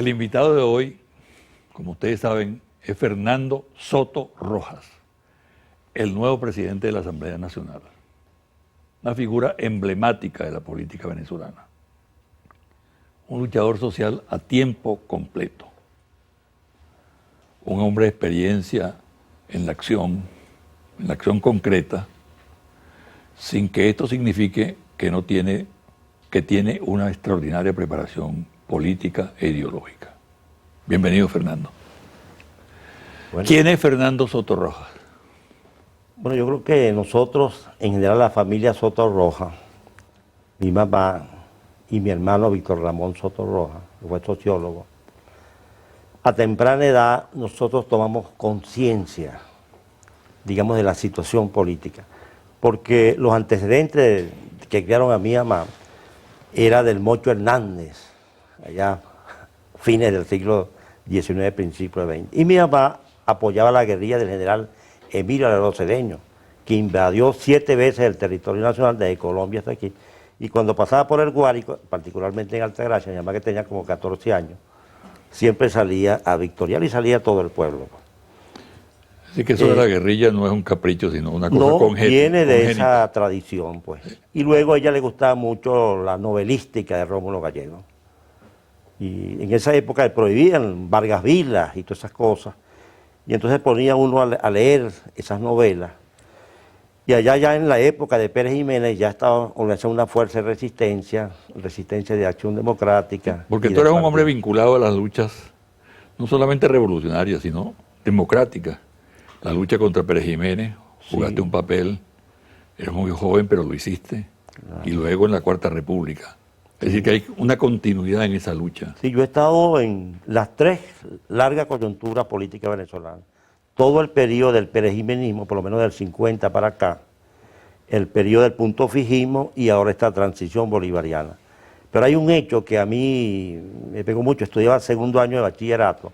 El invitado de hoy, como ustedes saben, es Fernando Soto Rojas, el nuevo presidente de la Asamblea Nacional, una figura emblemática de la política venezolana, un luchador social a tiempo completo, un hombre de experiencia en la acción concreta, sin que esto signifique que tiene una extraordinaria preparación política e ideológica. Bienvenido, Fernando. Bueno. ¿Quién es Fernando Soto Rojas? Bueno, yo creo que nosotros, en general la familia Soto Rojas, mi mamá y mi hermano Víctor Ramón Soto Rojas, que fue sociólogo, a temprana edad nosotros tomamos conciencia, digamos, de la situación política, porque los antecedentes que crearon a mi mamá era del Mocho Hernández, allá fines del siglo XIX, principios del XX. Y mi mamá apoyaba la guerrilla del general Emilio Lerdo Cedeño, que invadió 7 veces el territorio nacional desde Colombia hasta aquí. Y cuando pasaba por el Guárico, particularmente en Altagracia, mi mamá que tenía como 14 años, siempre salía a victoriar y salía todo el pueblo. Así que eso de la guerrilla no es un capricho, sino una cosa congénita. Viene de esa tradición, pues. Y luego a ella le gustaba mucho la novelística de Rómulo Gallego. Y en esa época prohibían Vargas Vilas y todas esas cosas. Y entonces ponía uno a leer esas novelas. Y allá ya en la época de Pérez Jiménez ya estaba organizando una fuerza de resistencia de Acción Democrática. Porque tú eres un hombre vinculado a las luchas, no solamente revolucionarias, sino democráticas. La lucha contra Pérez Jiménez, jugaste un papel, eres muy joven, pero lo hiciste. Claro. Y luego en la Cuarta República. Es decir, que hay una continuidad en esa lucha. Sí, yo he estado en las 3 largas coyunturas políticas venezolanas. Todo el periodo del perejimenismo, por lo menos del 50 para acá, el periodo del punto fijismo y ahora esta transición bolivariana. Pero hay un hecho que a mí me pegó mucho, estudiaba el 2º año de bachillerato,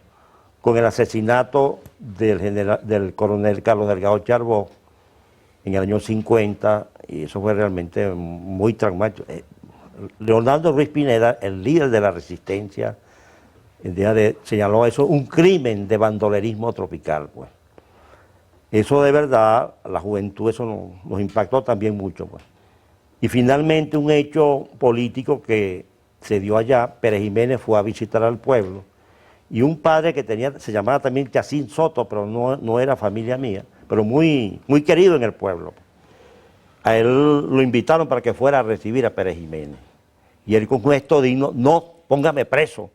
con el asesinato del coronel Carlos Delgado Charbó en el año 50, y eso fue realmente muy traumático. Leonardo Ruiz Pineda, el líder de la resistencia, señaló eso un crimen de bandolerismo tropical, pues. Eso de verdad, la juventud, eso nos impactó también mucho, pues. Y finalmente un hecho político que se dio allá, Pérez Jiménez fue a visitar al pueblo, y un padre que se llamaba también Chacín Soto, pero no era familia mía, pero muy, muy querido en el pueblo. A él lo invitaron para que fuera a recibir a Pérez Jiménez. Y él con un gesto digno, no, póngame preso,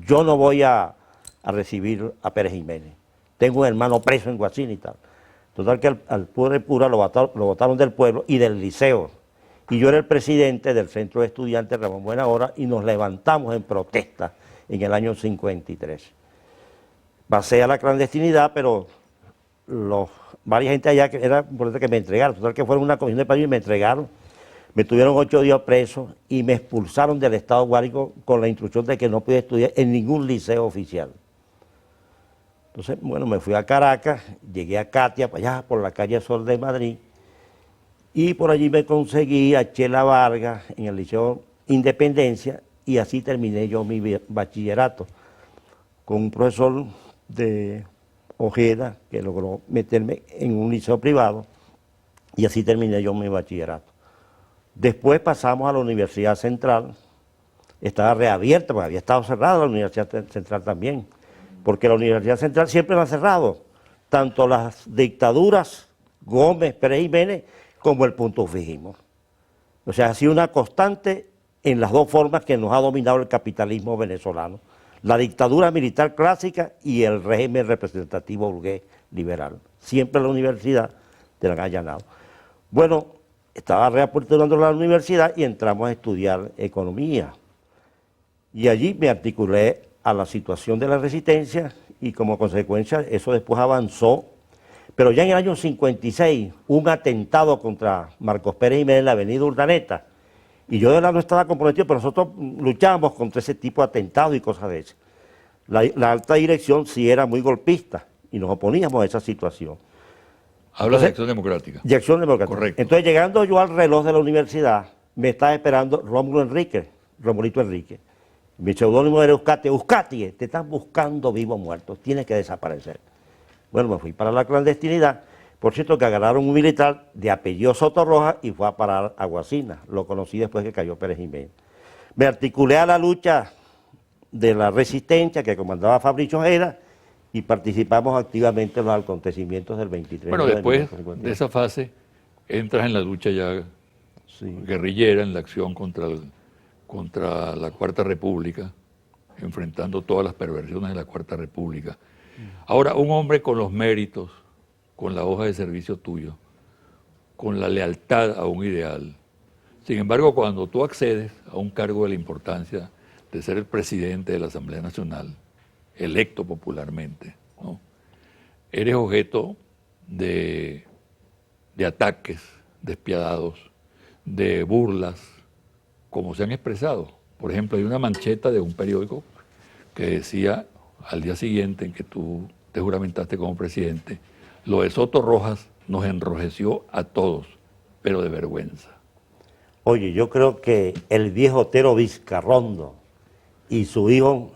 yo no voy a recibir a Pérez Jiménez. Tengo un hermano preso en Guasini y tal. Total que al pobre Pura lo botaron del pueblo y del liceo. Y yo era el presidente del centro de estudiantes Ramón Buenahora y nos levantamos en protesta en el año 53. Pasé a la clandestinidad, pero varias gente allá que era importante que me entregaron. Total que fueron una comisión de país y me entregaron. Me tuvieron 8 días preso y me expulsaron del estado Guárico con la instrucción de que no podía estudiar en ningún liceo oficial. Entonces, bueno, me fui a Caracas, llegué a Catia, para allá por la calle Sol de Madrid, y por allí me conseguí a Chela Vargas en el Liceo Independencia, y así terminé yo mi bachillerato, con un profesor de Ojeda que logró meterme en un liceo privado, y así terminé yo mi bachillerato. Después pasamos a la Universidad Central, estaba reabierta, porque había estado cerrada la Universidad Central también, porque la Universidad Central siempre la ha cerrado, tanto las dictaduras Gómez, Pérez Jiménez, como el punto fijismo. O sea, ha sido una constante en las 2 formas que nos ha dominado el capitalismo venezolano, la dictadura militar clásica y el régimen representativo burgués liberal. Siempre la universidad te la han allanado. Bueno, estaba reaperturando la universidad y entramos a estudiar economía. Y allí me articulé a la situación de la resistencia y como consecuencia eso después avanzó. Pero ya en el año 56, un atentado contra Marcos Pérez Jiménez en la avenida Urdaneta. Y yo de verdad no estaba comprometido, pero nosotros luchábamos contra ese tipo de atentados y cosas de eso. La alta dirección sí era muy golpista y nos oponíamos a esa situación. Hablas de Acción Democrática. De Acción Democrática. Correcto. Entonces, llegando yo al reloj de la universidad, me estaba esperando Romulito Enrique, Mi seudónimo era Euskatie. Euskatie, te están buscando vivo o muerto, tienes que desaparecer. Bueno, me fui para la clandestinidad. Por cierto, que agarraron un militar de apellido Sotorroja y fue a parar a Guasina. Lo conocí después que cayó Pérez Jiménez. Me articulé a la lucha de la resistencia que comandaba Fabricio Ojeda y participamos activamente en los acontecimientos del 23 Bueno, de después 1952. de esa fase entras en la lucha ya Sí. guerrillera, en la acción contra la Cuarta República, enfrentando todas las perversiones de la Cuarta República. Ahora, un hombre con los méritos, con la hoja de servicio tuyo, con la lealtad a un ideal. Sin embargo, cuando tú accedes a un cargo de la importancia de ser el presidente de la Asamblea Nacional, electo popularmente, ¿no? Eres objeto de ataques despiadados, de burlas, como se han expresado. Por ejemplo, hay una mancheta de un periódico que decía al día siguiente en que tú te juramentaste como presidente, lo de Sotorrojas nos enrojeció a todos, pero de vergüenza. Oye, yo creo que el viejo Otero Vizcarrondo y su hijo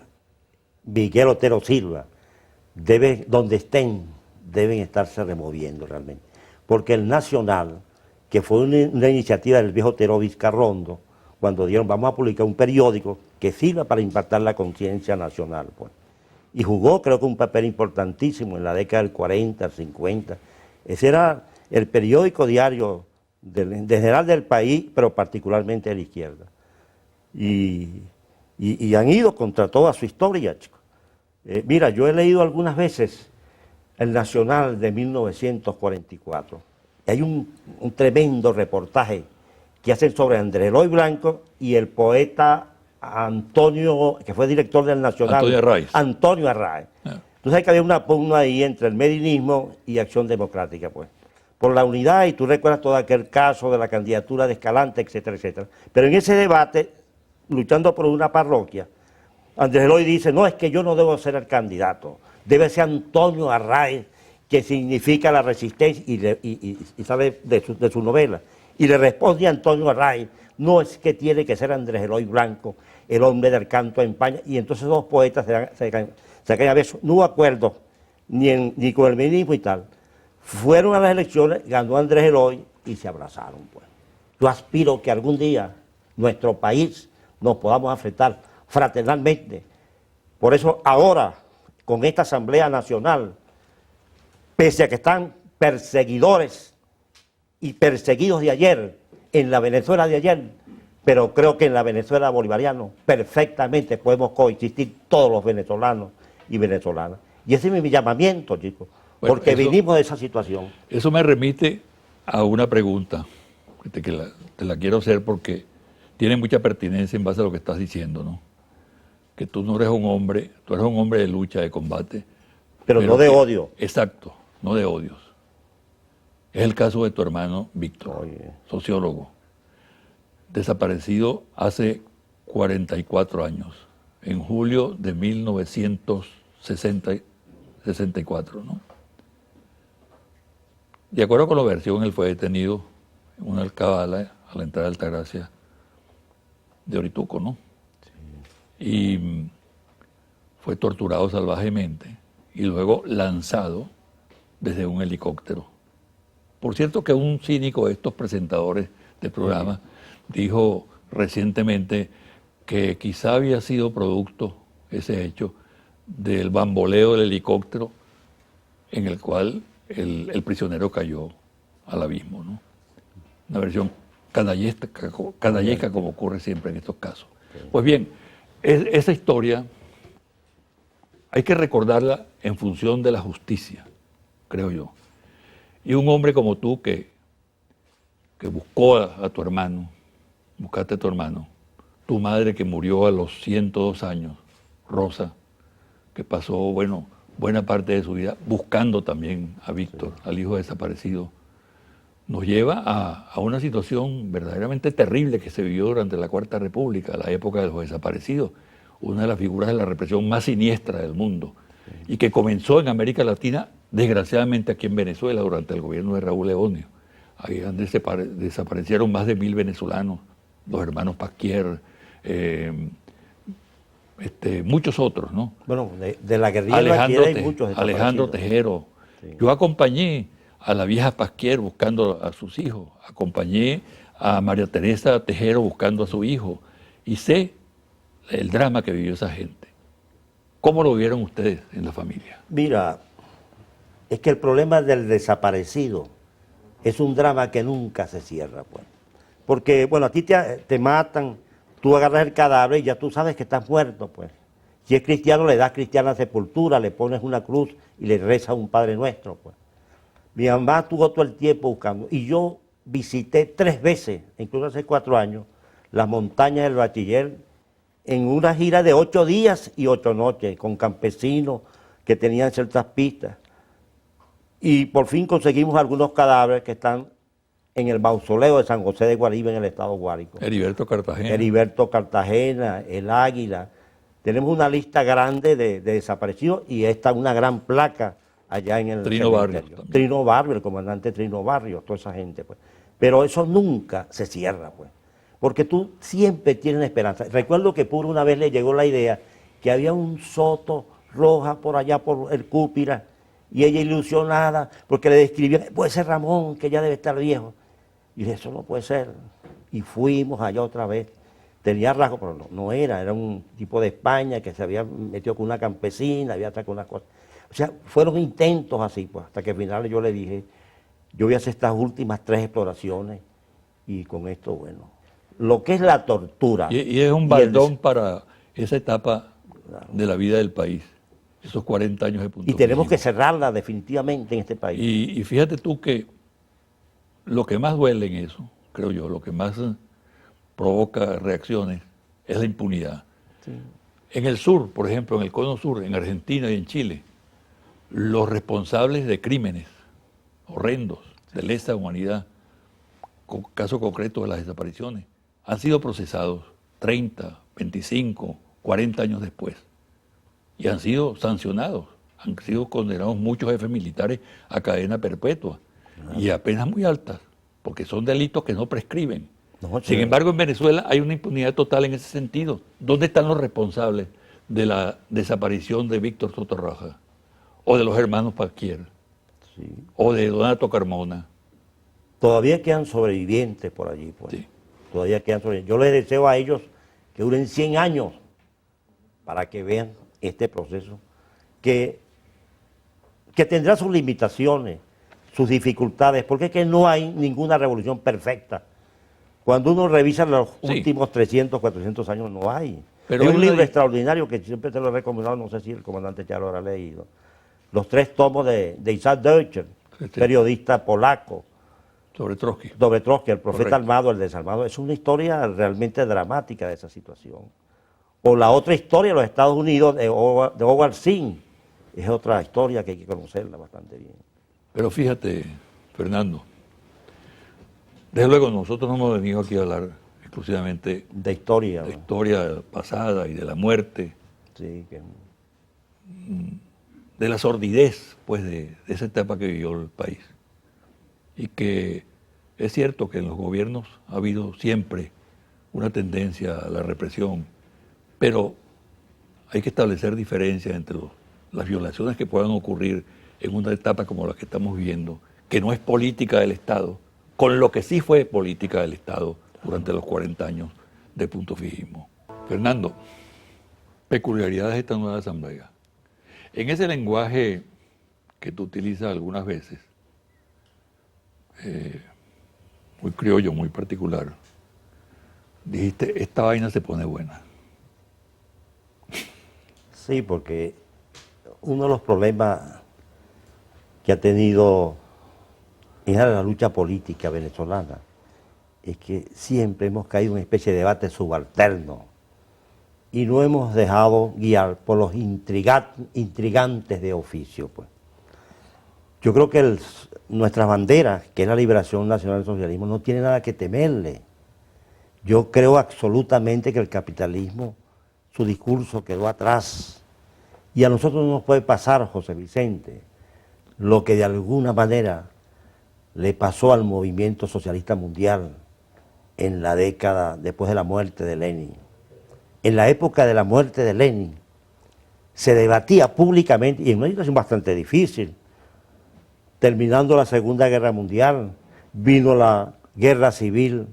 Miguel Otero Silva, donde estén, deben estarse removiendo realmente. Porque el Nacional, que fue una iniciativa del viejo Otero Vizcarrondo, cuando dijeron vamos a publicar un periódico que sirva para impactar la conciencia nacional, pues. Y jugó, creo que un papel importantísimo en la década del 40, 50. Ese era el periódico diario de general del país, pero particularmente de la izquierda. Y han ido contra toda su historia, chicos. Mira, yo he leído algunas veces el Nacional de 1944. Hay un tremendo reportaje que hacen sobre Andrés Eloy Blanco y el poeta Antonio, que fue director del Nacional. Antonio Arraiz. Antonio Arraiz. Tú sabes que había una pugna ahí entre el medinismo y Acción Democrática, pues. Por la unidad, y tú recuerdas todo aquel caso de la candidatura de Escalante, etcétera, etcétera. Pero en ese debate, luchando por una parroquia, Andrés Eloy dice, no, es que yo no debo ser el candidato, debe ser Antonio Arraiz, que significa la resistencia, y sale de su novela. Y le responde a Antonio Arraiz, no es que tiene que ser Andrés Eloy Blanco, el hombre del canto en España, y entonces dos poetas se caen a besos. No hubo acuerdo ni con el ministro y tal. Fueron a las elecciones, ganó Andrés Eloy y se abrazaron, pues. Yo aspiro que algún día nuestro país nos podamos enfrentar fraternalmente. Por eso ahora, con esta Asamblea Nacional, pese a que están perseguidores y perseguidos de ayer, en la Venezuela de ayer, pero creo que en la Venezuela bolivariana perfectamente podemos coexistir todos los venezolanos y venezolanas. Y ese es mi llamamiento, chicos, bueno, porque vinimos de esa situación. Eso me remite a una pregunta, que te la quiero hacer porque tiene mucha pertinencia en base a lo que estás diciendo, ¿no? Que tú no eres un hombre, tú eres un hombre de lucha, de combate. Pero no de odio. Exacto, no de odios. Es el caso de tu hermano Víctor, sociólogo, desaparecido hace 44 años, en julio de 1964, ¿no? De acuerdo con la versión, él fue detenido en una alcabala a la entrada de Altagracia de Orituco, ¿no? Sí. Y fue torturado salvajemente y luego lanzado desde un helicóptero. Por cierto que un cínico de estos presentadores de programa dijo recientemente que quizá había sido producto, ese hecho, del bamboleo del helicóptero en el cual el prisionero cayó al abismo, ¿no? Una versión canallesca como ocurre siempre en estos casos. Pues bien, esa historia hay que recordarla en función de la justicia, creo yo. Y un hombre como tú que buscó a tu hermano, buscaste a tu hermano, tu madre que murió a los 102 años, Rosa, que pasó, bueno, buena parte de su vida buscando también a Víctor, al hijo desaparecido, nos lleva a una situación verdaderamente terrible que se vivió durante la Cuarta República, la época de los desaparecidos, una de las figuras de la represión más siniestra del mundo, y que comenzó en América Latina, desgraciadamente aquí en Venezuela, durante el gobierno de Raúl Leónio. Ahí donde desaparecieron más de 1000 venezolanos, los hermanos Pasquier, muchos otros, ¿no? Bueno, de la guerrilla hay muchos Alejandro Tejero. Sí. Yo acompañé a la vieja Pasquier buscando a sus hijos, acompañé a María Teresa Tejero buscando a su hijo y sé el drama que vivió esa gente. ¿Cómo lo vieron ustedes en la familia? Mira, es que el problema del desaparecido es un drama que nunca se cierra, pues. Porque, bueno, a ti te matan, tú agarras el cadáver y ya tú sabes que estás muerto, pues. Si es cristiano, le das cristiana sepultura, le pones una cruz y le rezas un Padre Nuestro, pues. Mi mamá estuvo todo el tiempo buscando y yo visité 3 veces, incluso hace 4 años, las montañas del Bachiller en una gira de 8 días y 8 noches con campesinos que tenían ciertas pistas. Y por fin conseguimos algunos cadáveres que están en el mausoleo de San José de Guaribe en el estado Guárico. Heriberto Cartagena. Heriberto Cartagena, el Águila. Tenemos una lista grande de desaparecidos y esta una gran placa allá en el Trino Barrios. Trino Barrios, el comandante Trino Barrios, toda esa gente, pues. Pero eso nunca se cierra, pues. Porque tú siempre tienes esperanza. Recuerdo que Puro una vez le llegó la idea que había un Soto Roja por allá por el Cúpira y ella ilusionada porque le describían, puede ser Ramón, que ya debe estar viejo. Y dije, eso no puede ser. Y fuimos allá otra vez. Tenía rasgos, pero no era un tipo de España que se había metido con una campesina, había sacado unas cosas. O sea, fueron intentos así, pues, hasta que al final yo le dije, yo voy a hacer estas últimas 3 exploraciones y con esto, bueno, lo que es la tortura. Y es un baldón para esa etapa de la vida del país, esos 40 años de punto. Y tenemos que cerrarla definitivamente en este país. Y fíjate tú que lo que más duele en eso, creo yo, lo que más provoca reacciones es la impunidad. Sí. En el sur, por ejemplo, en el cono sur, en Argentina y en Chile, los responsables de crímenes horrendos, de lesa humanidad, con caso concreto de las desapariciones, han sido procesados 30, 25, 40 años después y han sido sancionados, han sido condenados muchos jefes militares a cadena perpetua y a penas muy altas, porque son delitos que no prescriben. Sin embargo, en Venezuela hay una impunidad total en ese sentido. ¿Dónde están los responsables de la desaparición de Víctor Soto Roja? O de los hermanos Pasquier, sí, o de Donato Carmona. Todavía quedan sobrevivientes por allí, pues. Sí. Todavía quedan sobrevivientes. Yo les deseo a ellos que duren 100 años para que vean este proceso, que tendrá sus limitaciones, sus dificultades, porque es que no hay ninguna revolución perfecta. Cuando uno revisa los últimos 300, 400 años, no hay. Pero es un libro extraordinario que siempre te lo he recomendado, no sé si el comandante Charo habrá leído. Los 3 tomos de Isaac Deutscher, periodista polaco. Sobre Trotsky. Sobre Trotsky, el profeta armado, el desarmado. Es una historia realmente dramática de esa situación. O la otra historia de los Estados Unidos, de Howard Zinn. Es otra historia que hay que conocerla bastante bien. Pero fíjate, Fernando, desde luego nosotros no hemos venido aquí a hablar exclusivamente de historia. De historia pasada y de la muerte. Sí, que... de la sordidez, pues, de esa etapa que vivió el país. Y que es cierto que en los gobiernos ha habido siempre una tendencia a la represión, pero hay que establecer diferencias entre las violaciones que puedan ocurrir en una etapa como la que estamos viviendo, que no es política del Estado, con lo que sí fue política del Estado durante los 40 años de punto fijismo. Fernando, peculiaridades de esta nueva asamblea. En ese lenguaje que tú utilizas algunas veces, muy criollo, muy particular, dijiste, esta vaina se pone buena. Sí, porque uno de los problemas que ha tenido en la lucha política venezolana es que siempre hemos caído en una especie de debate subalterno y no hemos dejado guiar por los intrigantes de oficio, pues. Yo creo que nuestras banderas, que es la liberación nacional del socialismo, no tiene nada que temerle. Yo creo absolutamente que el capitalismo, su discurso quedó atrás. Y a nosotros no nos puede pasar, José Vicente, lo que de alguna manera le pasó al movimiento socialista mundial en la década después de la muerte de Lenin. en la época de la muerte de Lenin, se debatía públicamente, y en una situación bastante difícil, terminando la Segunda Guerra Mundial, vino la guerra civil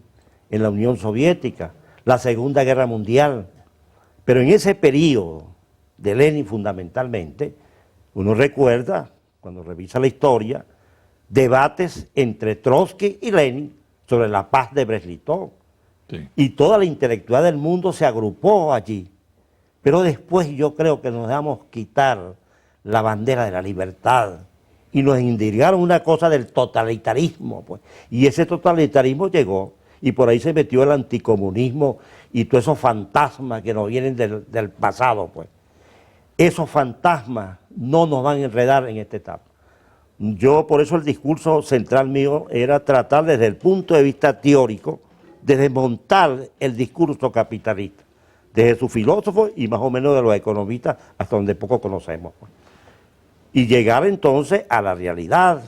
en la Unión Soviética, la Segunda Guerra Mundial, pero en ese periodo de Lenin fundamentalmente, uno recuerda, cuando revisa la historia, debates entre Trotsky y Lenin sobre la paz de Brest-Litov. Sí. Y toda la intelectualidad del mundo se agrupó allí. Pero después yo creo que nos dejamos quitar la bandera de la libertad y nos indicaron una cosa del totalitarismo, pues. Y ese totalitarismo llegó y por ahí se metió el anticomunismo y todos esos fantasmas que nos vienen del pasado, pues. Esos fantasmas no nos van a enredar en esta etapa. Yo, por eso el discurso central mío era tratar desde el punto de vista teórico de desmontar el discurso capitalista, desde sus filósofos y más o menos de los economistas, hasta donde poco conocemos, pues. Y llegar entonces a la realidad,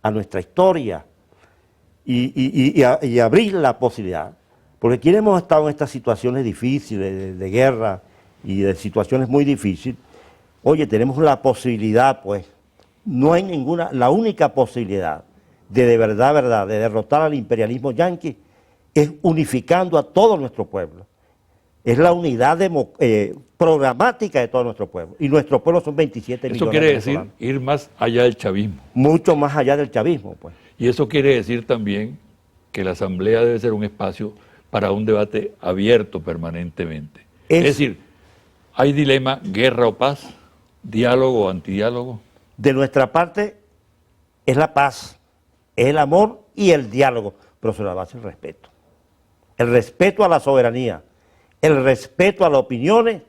a nuestra historia, y abrir la posibilidad. Porque quienes hemos estado en estas situaciones difíciles, de guerra y de situaciones muy difíciles, oye, tenemos la posibilidad, pues, no hay ninguna, la única posibilidad de verdad, de derrotar al imperialismo yanqui, es unificando a todo nuestro pueblo. Es la unidad programática de todo nuestro pueblo. Y nuestro pueblo son 27 millones de venezolanos. Eso quiere decir ir más allá del chavismo. Mucho más allá del chavismo, pues. Y eso quiere decir también que la Asamblea debe ser un espacio para un debate abierto permanentemente. Es decir, ¿hay dilema guerra o paz? ¿Diálogo o antidiálogo? De nuestra parte es la paz, es el amor y el diálogo, pero sobre la base del respeto. El respeto a la soberanía, el respeto a las opiniones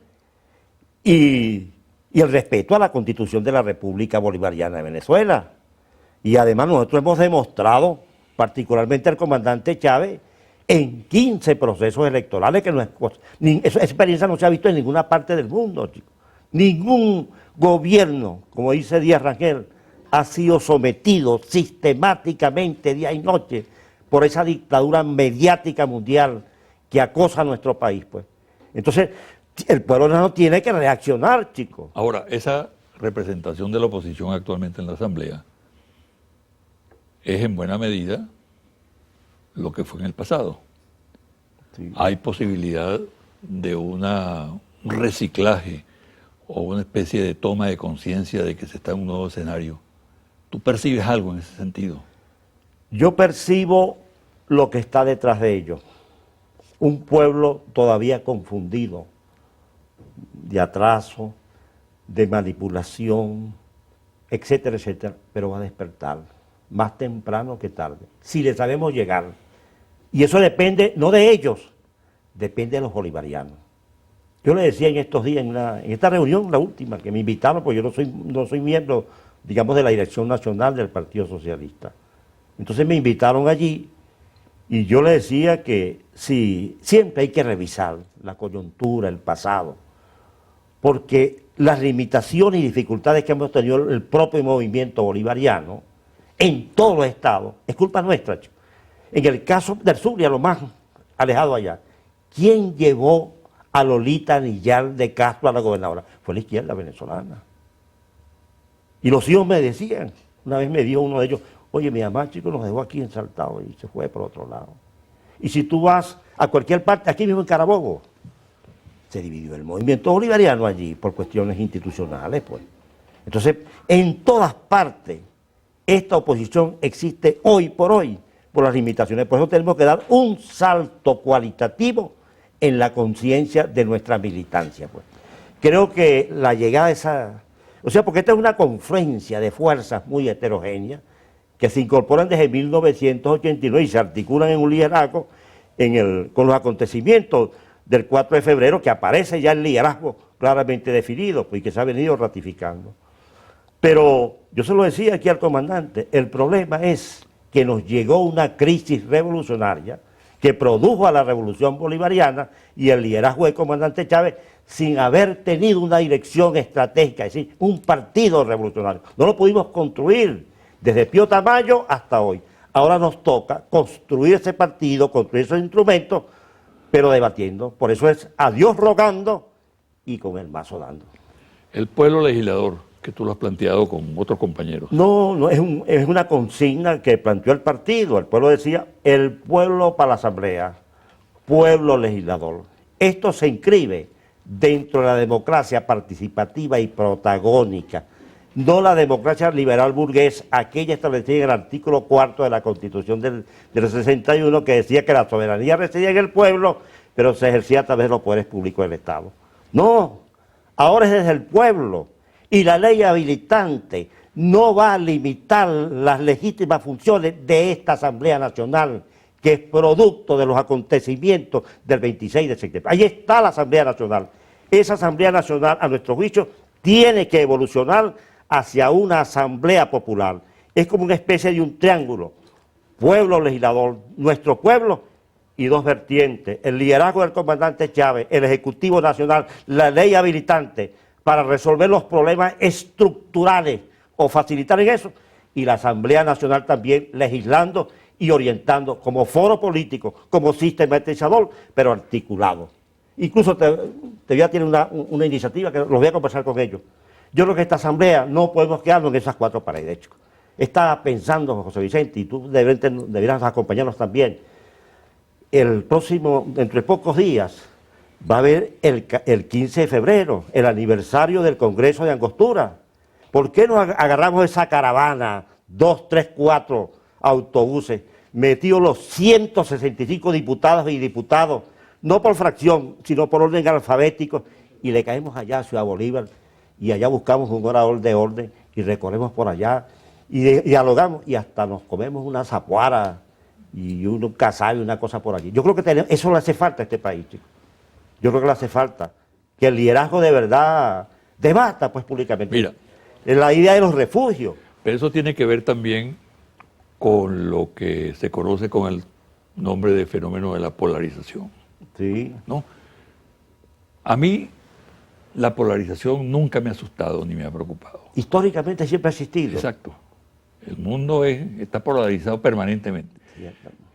y el respeto a la Constitución de la República Bolivariana de Venezuela. Y además nosotros hemos demostrado, particularmente el comandante Chávez, en 15 procesos electorales, que no es cosa, esa experiencia no se ha visto en ninguna parte del mundo, chicos. Ningún gobierno, como dice Díaz Rangel, ha sido sometido sistemáticamente día y noche por esa dictadura mediática mundial que acosa a nuestro país, pues. Entonces, el pueblo no tiene que reaccionar, chicos. Ahora, esa representación de la oposición actualmente en la Asamblea es en buena medida lo que fue en el pasado. Sí. Hay posibilidad de un reciclaje o una especie de toma de conciencia de que se está en un nuevo escenario. ¿Tú percibes algo en ese sentido? Yo percibo lo que está detrás de ello. Un pueblo todavía confundido, de atraso, de manipulación, etcétera, etcétera, pero va a despertar, más temprano que tarde, si le sabemos llegar. Y eso depende, no de ellos, depende de los bolivarianos. Yo le decía en estos días, en esta reunión, la última, que me invitaron, porque yo no soy miembro, digamos, de la dirección nacional del Partido Socialista. Entonces me invitaron allí y yo le decía que sí, siempre hay que revisar la coyuntura, el pasado, porque las limitaciones y dificultades que hemos tenido el propio movimiento bolivariano en todos los estados, es culpa nuestra, chico. En el caso del sur y a lo más alejado allá, ¿quién llevó a Lolita Anillar de Castro a la gobernadora? Fue la izquierda venezolana. Y los hijos me decían, una vez me dijo uno de ellos, oye, mi mamá, chico, nos dejó aquí en Saltado y se fue por otro lado. Y si tú vas a cualquier parte, aquí mismo en Carabobo, se dividió el movimiento bolivariano allí por cuestiones institucionales, pues. Entonces, en todas partes, esta oposición existe hoy por hoy, por las limitaciones. Por eso tenemos que dar un salto cualitativo en la conciencia de nuestra militancia, pues. Creo que la llegada de esa... O sea, porque esta es una confluencia de fuerzas muy heterogéneas que se incorporan desde 1989 y se articulan en un liderazgo con los acontecimientos del 4 de febrero, que aparece ya el liderazgo claramente definido, pues, y que se ha venido ratificando. Pero yo se lo decía aquí al comandante, el problema es que nos llegó una crisis revolucionaria que produjo a la revolución bolivariana y el liderazgo del comandante Chávez sin haber tenido una dirección estratégica, es decir, un partido revolucionario. No lo pudimos construir desde Pío Tamayo hasta hoy. Ahora nos toca construir ese partido, construir esos instrumentos pero debatiendo. Por eso es a Dios rogando y con el mazo dando. El pueblo legislador, que tú lo has planteado con otros compañeros. No, es una consigna que planteó el partido. El pueblo decía, el pueblo para la asamblea, pueblo legislador. Esto se inscribe dentro de la democracia participativa y protagónica, no la democracia liberal burgués, aquella establecida en el artículo 4 de la Constitución del 61, que decía que la soberanía residía en el pueblo, pero se ejercía a través de los poderes públicos del Estado. No, ahora es desde el pueblo, y la ley habilitante no va a limitar las legítimas funciones de esta Asamblea Nacional, que es producto de los acontecimientos del 26 de septiembre. Ahí está la Asamblea Nacional. Esa Asamblea Nacional, a nuestro juicio, tiene que evolucionar hacia una Asamblea Popular. Es como una especie de un triángulo, pueblo legislador, nuestro pueblo y dos vertientes, el liderazgo del comandante Chávez, el Ejecutivo Nacional, la ley habilitante para resolver los problemas estructurales o facilitar en eso, y la Asamblea Nacional también legislando y orientando como foro político, como sistematizador, pero articulado. Incluso te voy a tener una iniciativa que los voy a conversar con ellos. Yo creo que esta asamblea no podemos quedarnos en esas cuatro paredes, chicos. Estaba pensando, José Vicente, y tú deberías acompañarnos también, dentro de pocos días, va a haber el 15 de febrero, el aniversario del Congreso de Angostura. ¿Por qué no agarramos esa caravana, 2, 3, 4 autobuses, metidos los 165 diputados y diputados, no por fracción, sino por orden alfabético, y le caemos allá a Ciudad Bolívar, y allá buscamos un orador de orden, y recorremos por allá, y dialogamos, y hasta nos comemos una zapuara, y un casabe, una cosa por allí. Yo creo que eso le hace falta a este país, chicos. Yo creo que le hace falta que el liderazgo de verdad debata, pues, públicamente. Mira, la idea de los refugios. pero eso tiene que ver también con lo que se conoce con el nombre de fenómeno de la polarización. Sí. ¿No? A mí la polarización nunca me ha asustado ni me ha preocupado. Históricamente siempre ha existido. Exacto. El mundo está polarizado permanentemente.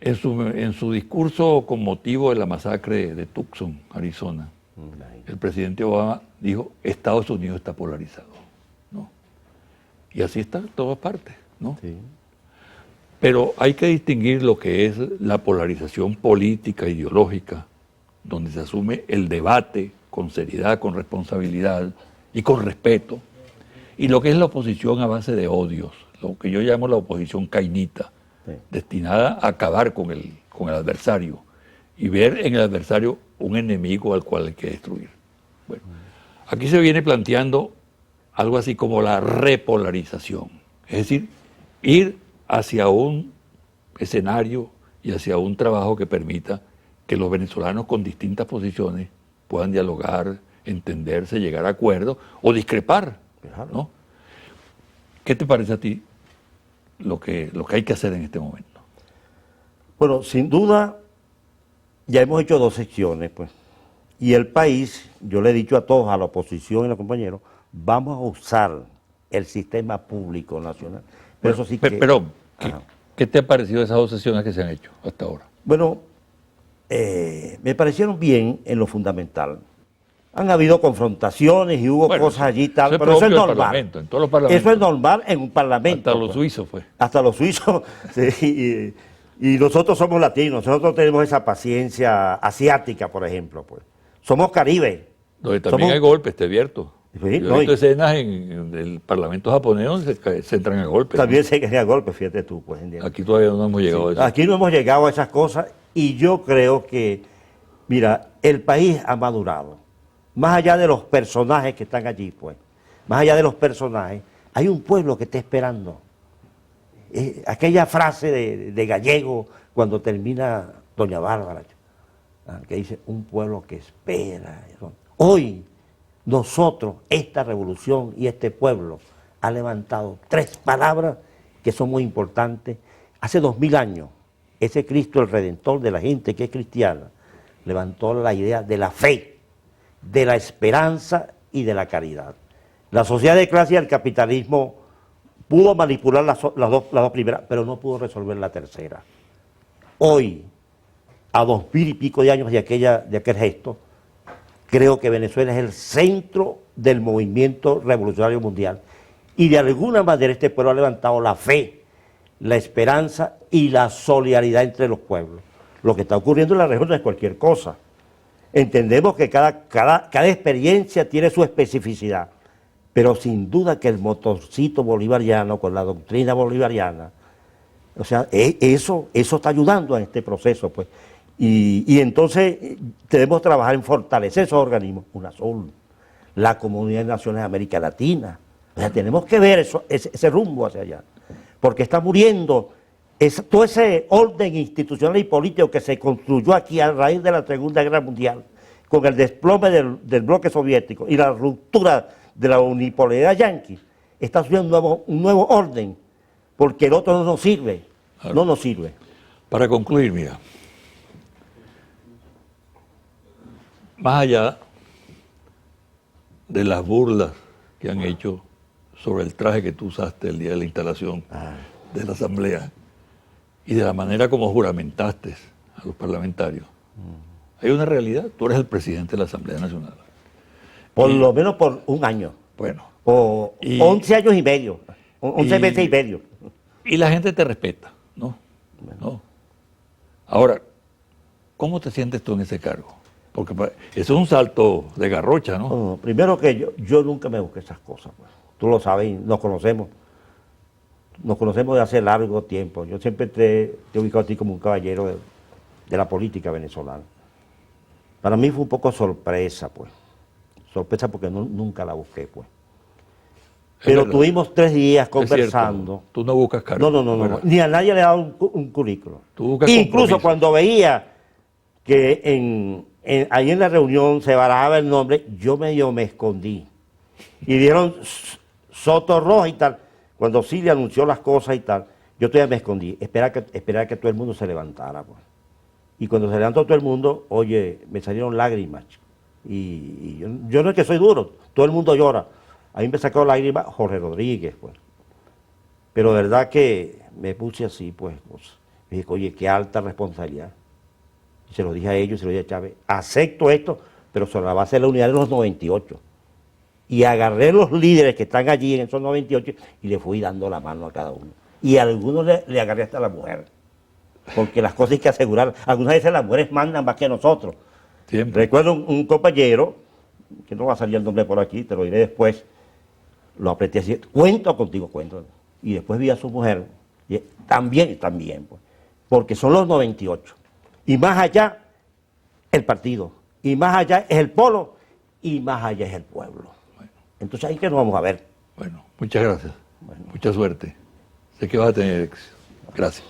En su discurso con motivo de la masacre de Tucson, Arizona, el presidente Obama dijo, Estados Unidos está polarizado, ¿no? Y así está en todas partes, ¿no? Sí. Pero hay que distinguir lo que es la polarización política, ideológica, donde se asume el debate con seriedad, con responsabilidad y con respeto, y lo que es la oposición a base de odios, lo que yo llamo la oposición cainita, Sí. destinada a acabar con el adversario y ver en el adversario un enemigo al cual hay que destruir. Bueno, aquí se viene planteando algo así como la repolarización, es decir, ir hacia un escenario y hacia un trabajo que permita que los venezolanos con distintas posiciones puedan dialogar, entenderse, llegar a acuerdos o discrepar, ¿no? ¿Qué te parece a ti lo que hay que hacer en este momento? Bueno, sin duda, ya hemos hecho 2 secciones, pues. Y el país, yo le he dicho a todos, a la oposición y a los compañeros, vamos a usar el sistema público nacional. Pero eso sí que... Pero, ¿qué te ha parecido esas 2 sesiones que se han hecho hasta ahora? Bueno, me parecieron bien en lo fundamental. Han habido confrontaciones y hubo cosas allí y tal, pero eso es normal. En todos los parlamentos. Eso es normal en un parlamento. Hasta los suizos fue. Hasta los suizos, sí, y nosotros somos latinos, nosotros tenemos esa paciencia asiática, por ejemplo, pues. Somos Caribe. Donde también hay golpes, te advierto. Sí, Yo he visto escenas en el parlamento japonés donde se entran a golpes. También ¿no? se quería golpes, fíjate tú, pues. Aquí todavía no hemos llegado a eso. Aquí no hemos llegado a esas cosas y yo creo que, mira, el país ha madurado. Más allá de los personajes que están allí, pues, más allá de los personajes, hay un pueblo que está esperando. Aquella frase de Gallego cuando termina Doña Bárbara, que dice, un pueblo que espera. Hoy, nosotros, esta revolución y este pueblo ha levantado 3 palabras que son muy importantes. Hace 2000 años, ese Cristo, el Redentor de la gente que es cristiana, levantó la idea de la fe, de la esperanza y de la caridad. La sociedad de clase y el capitalismo pudo manipular las dos primeras, pero no pudo resolver la tercera. Hoy a 2000 y pico de años de aquel gesto, creo que Venezuela es el centro del movimiento revolucionario mundial. Y de alguna manera este pueblo ha levantado la fe, la esperanza y la solidaridad entre los pueblos. Lo que está ocurriendo en la región no es cualquier cosa. Entendemos que cada experiencia tiene su especificidad, pero sin duda que el motorcito bolivariano con la doctrina bolivariana, o sea, eso está ayudando a este proceso, pues. Y entonces debemos trabajar en fortalecer esos organismos, UNASUR, la Comunidad Nacional de América Latina. O sea, tenemos que ver ese rumbo hacia allá, porque está muriendo todo ese orden institucional y político que se construyó aquí a raíz de la Segunda Guerra Mundial, con el desplome del bloque soviético y la ruptura de la unipolaridad yanqui. Está surgiendo un nuevo orden, porque el otro no nos sirve, Claro. no nos sirve. Para concluir, mira, más allá de las burlas que han hecho sobre el traje que tú usaste el día de la instalación de la Asamblea y de la manera como juramentaste a los parlamentarios, hay una realidad, tú eres el presidente de la Asamblea Nacional. Por lo menos por un año, Bueno, o 11 años y medio, 11 meses y medio. y la gente te respeta, ¿no? ¿No? Ahora, ¿cómo te sientes tú en ese cargo? Porque eso es un salto de garrocha, ¿no? No, primero que yo nunca me busqué esas cosas, pues. Tú lo sabes, y nos conocemos de hace largo tiempo. Yo siempre te he ubicado a ti como un caballero de la política venezolana. Para mí fue un poco sorpresa, pues. Sorpresa porque nunca la busqué, pues. Pero verdad. tuvimos 3 días Es conversando. cierto, tú no buscas cargo. No. Bueno, Ni a nadie le he dado un currículo. Tú buscas Incluso compromiso. cuando veía que ahí en la reunión se barajaba el nombre, yo medio me escondí. Y dieron Soto Roja y tal. Cuando Silvia anunció las cosas y tal, yo todavía me escondí. Esperaba que todo el mundo se levantara, pues. Y cuando se levantó todo el mundo, oye, me salieron lágrimas, chico. Y yo no es que soy duro, todo el mundo llora. A mí me sacó lágrimas Jorge Rodríguez, pues. Pero de verdad que me puse así, pues. Dije, oye, qué alta responsabilidad. Y se lo dije a ellos, se lo dije a Chávez, acepto esto, pero sobre la base de la unidad de los 98. Y agarré los líderes que están allí en esos 98 y le fui dando la mano a cada uno. Y a algunos le agarré hasta la mujer. Porque las cosas hay que asegurar. Algunas veces las mujeres mandan más que nosotros. Siempre. Recuerdo un compañero, que no va a salir el nombre por aquí, te lo diré después, lo apreté así, cuento contigo, cuento. Y después vi a su mujer, y también, pues, porque son los 98. Y más allá, el partido. Y más allá es el polo, y más allá es el pueblo. Entonces ahí que nos vamos a ver. Bueno, muchas gracias. Mucha suerte. Sé que vas a tener éxito. Gracias.